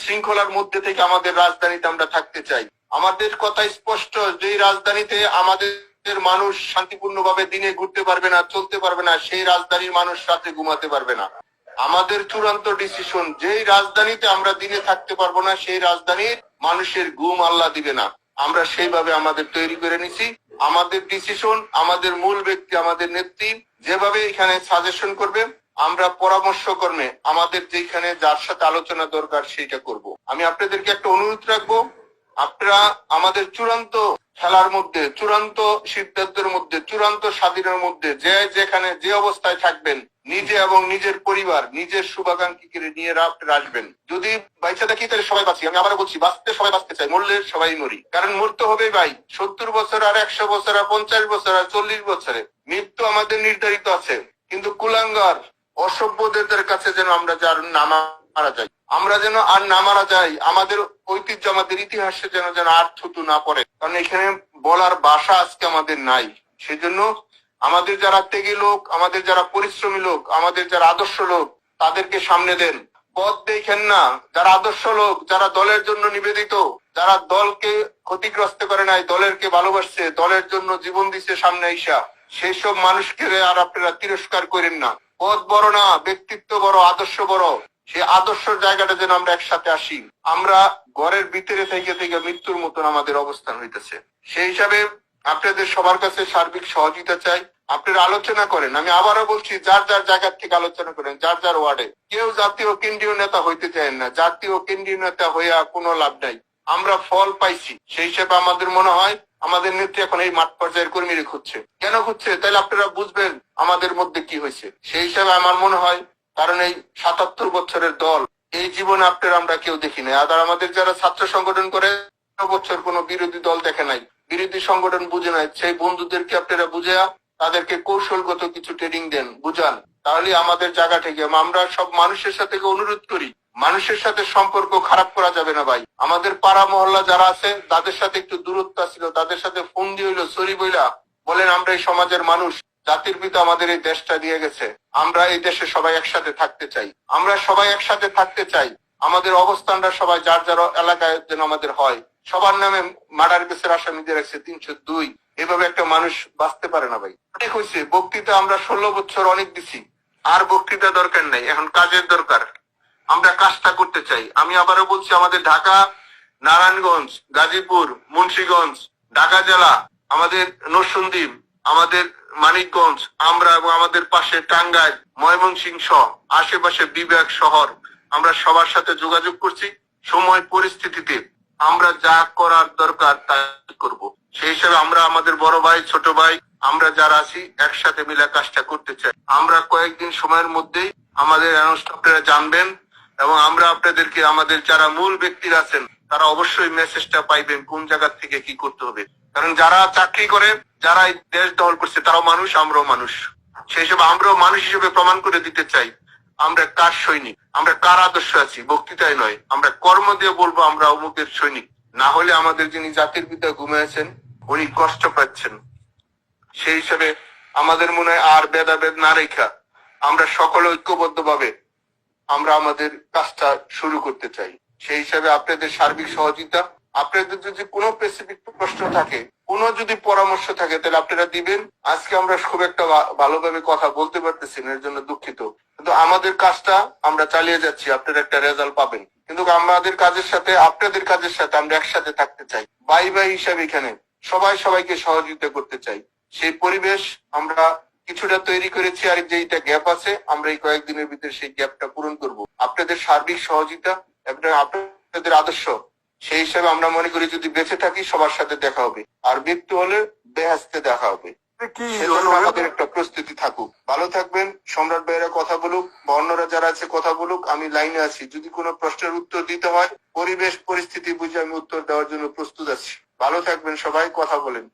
শৃঙ্খলার মধ্যে থেকে আমাদের রাজধানীতে আমরা থাকতে চাই। আমাদের কথা স্পষ্ট, যেই রাজধানীতে আমাদের মানুষ শান্তিপূর্ণভাবে দিনে ঘুরতে পারবে না, চলতে পারবে না, সেই রাজধানীর মানুষ রাতে ঘুমাতে পারবে না। আমাদের চূড়ান্ত ডিসিশন, যেই রাজধানীতে আমরা দিনে থাকতে পারবো না, সেই রাজধানীর মানুষের ঘুম আল্লাহ দিবে না। আমরা সেইভাবে আমাদের তৈরি করে নিছি। আমাদের ডিসিশন, আমাদের মূল ব্যক্তি, আমাদের নেত্রী যেভাবে এখানে সাজেশন করবে, আমরা পরামর্শ কর্মে আমাদের যেখানে যার সাথে আলোচনা দরকার সেইটা করব। আমি আপনাদেরকে একটা অনুরোধ রাখবো, আপনারা আমাদের চূড়ান্ত খেলার মধ্যে, চূড়ান্ত সিদ্ধান্তের মধ্যে, চূড়ান্ত স্বাধীনের মধ্যে যে যেখানে যে অবস্থায় থাকবেন, নিজে এবং নিজের পরিবার, নিজের শুভাকাঙ্ক্ষীকে নিয়ে আসবেন। যদি বাইচা থাকি তাহলে সবাই বাঁচি। আমি আবার বলছি, বাঁচতে সবাই বাঁচতে চাই, মরলে সবাই মরি। কারণ মরতে হবে ভাই, 70 বছর আর 100 বছর আর 50 বছর আর 40 বছরে মৃত্যু আমাদের নির্ধারিত আছে। কিন্তু কুলাঙ্গার অসভ্যদের কাছে যেন আমরা যার না মারা যাই, আমরা যেন আর না মারা যাই, আমাদের ঐতিহ্য, আমাদের ইতিহাসে যেন যেন আর থুতু না পড়ে। কারণ এখানে বলার ভাষা আজকে আমাদের নাই। সেজন্য আমাদের যারা ত্যাগী লোক, আমাদের যারা পরিশ্রমী লোক, আমাদের যারা আদর্শ লোক, তাদেরকে সামনে দেন, পথ দেখেন না। যারা আদর্শ লোক, যারা দলের জন্য নিবেদিত, যারা দলকে ক্ষতিগ্রস্ত করে নাই, দলেরকে ভালোবাসছে, দলের জন্য জীবন দিচ্ছে সামনে আইসা, সেই সব মানুষকে আর আপনারা তিরস্কার করেন না। পদ বড় না, ব্যক্তিত্ব বড়, আদর্শ বড়। সেই আদর্শ জায়গাটা যেন আমরা একসাথে আসি। আমরা ঘরের ভিতরে থেকে থেকে মৃত্যুর মতন আমাদের অবস্থান হইতেছে। সেই হিসাবে আপনাদের সবার কাছে সার্বিক সহযোগিতা চাই। আপনারা আলোচনা করেন। আমি আবারও বলছি, যার যার জায়গা থেকে আলোচনা করেন, যার যার ওয়ার্ডে। কেউ জাতীয় কেন্দ্রীয় নেতা হইতে চায় না। জাতীয় কেন্দ্রীয় নেতা হইয়া কোনো লাভ নাই। আমরা ফল পাইছি। সেই হিসেবে আমাদের মনে হয় আমাদের নেত্রী এখন এই মাঠ পর্যায়ের কর্মীরা খুঁজছে। কেন খুঁজছে? তাহলে আপনারা বুঝবেন আমাদের মধ্যে কি হয়েছে। সেই হিসাবে আমার মনে হয়, কারণ এই 77 বছরের দল, এই জীবনে আপনারা আমরা কেউ দেখি নাই। আর আমাদের যারা ছাত্র সংগঠন করে বছর কোনো বিরোধী দল দেখে নাই, বিরোধী সংগঠন বুঝে নাই, সেই বন্ধুদেরকে আপনারা বুঝা তাদেরকে কৌশলগত কিছু ট্রেনিং দেন, বুঝান। তাহলে আমাদের জায়গা থেকে আমরা সব মানুষের সাথে অনুরোধ করি, মানুষের সাথে সম্পর্ক খারাপ করা যাবে না ভাই। আমাদের পাড়া মহল্লা যারা আছে তাদের সাথে একটু দূরত্ব ছিল, তাদের সাথে ফোন দিয়ে হইলো সরি বইলা বলেন, আমরা এই সমাজের মানুষ, জাতির পিতা আমাদের এই দেশটা দিয়ে গেছে, আমরা এই দেশে সবাই একসাথে থাকতে চাই, আমরা সবাই একসাথে থাকতে চাই। আমাদের অবস্থানটা সবাই যার যার এলাকায় যেন আমাদের হয়। সবার নামে মার্ডার কেসের আসামিদের রাখছে 302। এভাবে একটা মানুষ বাঁচতে পারে না ভাই। অনেক হয়েছে বক্তৃতা, আমরা 16 বছর অনেক দিছি, আর বক্তৃতা দরকার নাই, এখন কাজের দরকার। আমরা কাজটা করতে চাই। আমি আবারও বলছি, আমাদের ঢাকা, নারায়ণগঞ্জ, গাজীপুর, মুন্সিগঞ্জ, ঢাকা জেলা, আমাদের নরসিংদী, আমাদের মানিকগঞ্জ, আমরা এবং আমাদের পাশে টাঙ্গাইল, ময়মনসিংহ, আশেপাশে বিভাগ, শহর, আমরা সবার সাথে যোগাযোগ করছি। সময় পরিস্থিতিতে আমরা যা করার দরকার তাই করব। সেই হিসাবে আমরা আমাদের বড় ভাই, ছোট ভাই, আমরা যারা আছি একসাথে মিলে কাজটা করতে চাই। আমরা কয়েকদিন সময়ের মধ্যেই আমাদের আপনারা জানবেন, এবং আমরা আপনাদেরকে, আমাদের যারা মূল ব্যক্তিরা আছেন তারা অবশ্যই মেসেজটা পাইবেন কোন জায়গা থেকে কি করতে হবে। কারণ যারা চাকরি করে, যারা এই দেশ দখল করছে, তারাও মানুষ, আমরাও মানুষ। সেই হিসেবে আমরাও মানুষ হিসেবে প্রমাণ করে দিতে চাই আমরা কার সৈনিক, আমরা কার আদর্শ আছি। বক্তৃতায় নয়, আমরা কর্ম দিয়ে বলবো আমরা অমুকের সৈনিক। না হলে আমাদের যিনি জাতির পিতা ঘুমিয়েছেন উনি কষ্ট পাচ্ছেন। সেই হিসেবে আমাদের মনে হয় আর ভেদাভেদ না রেখা আমরা সকলে ঐক্যবদ্ধ ভাবে আমরা আমাদের কাজটা শুরু করতে চাই। সেই হিসাবে আপনাদের সার্বিক সহযোগিতা, আপনাদের যদি কোনো স্পেসিফিক প্রশ্ন থাকে, কোনো যদি পরামর্শ থাকে, তাহলে আপনারা দিবেন। আজকে আমরা খুব একটা ভালোভাবে কথা বলতে পারতেছি না, এর জন্য দুঃখিত। কিন্তু আমাদের কাজটা আমরা চালিয়ে যাচ্ছি, আপনারা একটা রেজাল্ট পাবেন। কিন্তু আমাদের কাজের সাথে আপনাদের কাজের সাথে আমরা একসাথে থাকতে চাই, ভাই ভাই হিসাবে এখানে সবাই সবাইকে সহযোগিতা করতে চাই। সেই পরিবেশ আমরা কিছুটা তৈরি করেছি, আর যেইটা গ্যাপ আছে আমরা এই কয়েকদিনের ভিতরে সেই গ্যাপটা পূরণ করব। আপনাদের সার্বিক সহযোগিতা এবং আপনাদের আদর্শ, সেই হিসাবে আমরা মনে করি যদি বেঁচে থাকি সবার সাথে দেখা হবে, আর মৃত্যু হলে বেহেশতে দেখা হবে। আমাদের একটা প্রস্তুতি থাকুক। ভালো থাকবেন। সম্রাট ভাইয়েরা কথা বলুক বা অন্যরা যারা আছে কথা বলুক, আমি লাইনে আছি। যদি কোনো প্রশ্নের উত্তর দিতে হয়, পরিবেশ পরিস্থিতি বুঝে আমি উত্তর দেওয়ার জন্য প্রস্তুত আছি। ভালো থাকবেন সবাই, কথা বলেন।